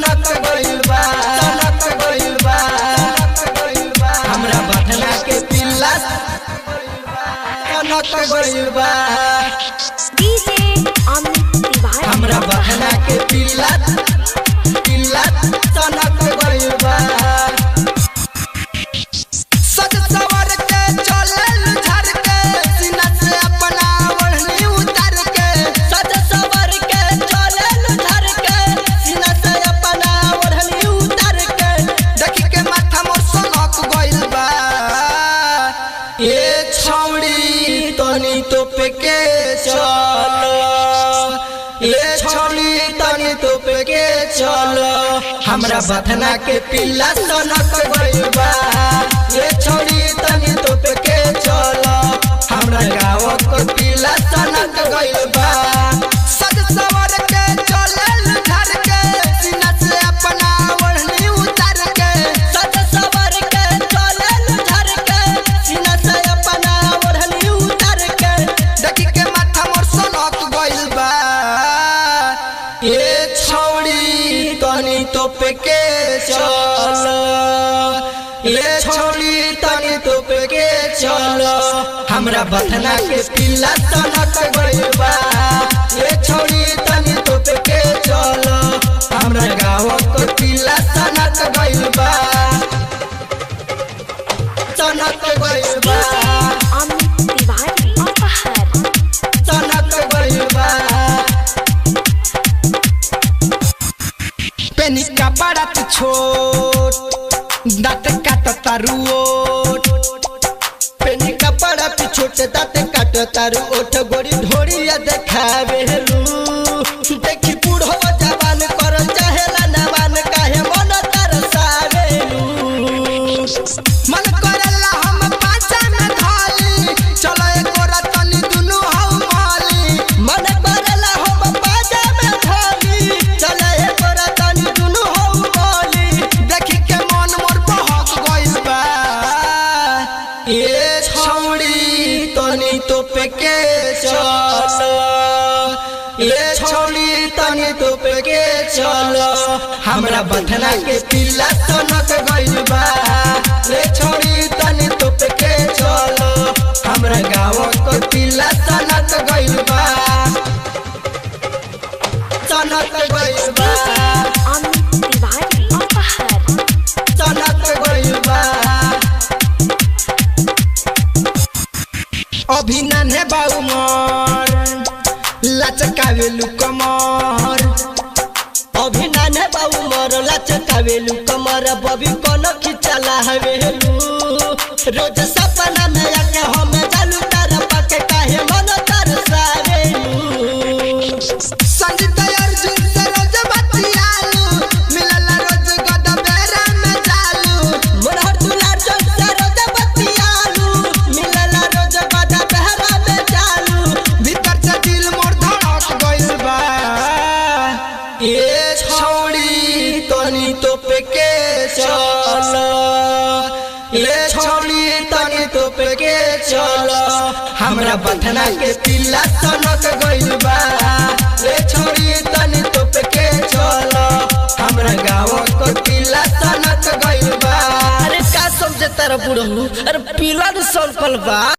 सनक गइल बा हमरा बथना के पिल्ला सनक गइल बा डीजे अमित तिवारी हमरा बथना के पिल्ला सनक गइल बा सज सवर के चलल झर के सीना से अपना ओढ़नी उतार के सज सवर के चलल झर के सीना से अपना ओढ़नी उतार के देखि के माथा मोर सनक गइल बा ए छौड़ी तनी तो पे के चल ए छौड़ी तनी तो पे के चल हमरा बथना के पिल्ला सनक गइल बा ए छौड़ी तनी तो पे के चल हमरा गाँव के पिल्ला सनक गइल बा सज सवर के चलल झर के सीना से अपना ओढ़नी उतार के सज सवर के चलल झर के सीना से अपना ओढ़नी उतार के देखि के माथा मोर सनक गइल बा ए छौड़ी तनी तो पे के चल ए छौड़ी तनी तो पे के चल हमरा बथना के पिल्ला सनक गइल बा ए छौड़ी तनी तो पे के चल हमरा गाँव के पिल्ला सनक गइल बा सनक गइल बा अमित तिवारी अपहर सनक गइल बा पेनी का बड़ा छोट दाँत काट तारुओट पेनी का बड़ा छोट दाँत काट तारू ओठ गोरी ढोरिया देखावेलू देखी बूढ़ो जवान कर चाहेला नवान काहे मन तरसावेलू मन करेला हम पाछा में धाली चलो एको रतनी दुनु हौ माली मन करेला हम पाछा में धाली चलो एको रतनी दुनु हौ माली देखि के मन मोर बहक गइल बा ए छौड़ी तनी तो पे के चल ए छौड़ी तनी तो पे के चल हमरा बथना के पिल्ला सनक गइल बा ए छौड़ी तनी तो पे के चल हमरा गाँव के पिल्ला सनक गइल बा सनक गइल बा अमित तिवारी अपहर सनक गइल बा अभी नन्हे बाऊ मोर लचकावेलू कमर अभी नन्हे बाऊ मोर लचकावेलू कमर बबी कोनो खिचला हवेलू रोज सपना में आके हम जालू तारा पके काहे मन तरसावेलू संगीत अर्जुन से रोज बतियालू मिलला रोज गद बेरा में चालू मोर हर दुलार से रोज बतियालू मिलला रोज गद बेरा में चालू भीतर से दिल मोर धड़क गइल बा ए छौड़ी तनी तो पे के चल ए छौड़ी तनी तो पे के चल हमरा बथना के पिल्ला सनक गइल बा ए छौड़ी तनी तो पे के चल हमरा गाँव के पिल्ला सनक गइल बा अरे का समझे तारा बुढ़ऊ अरे पिला न सनकल बा।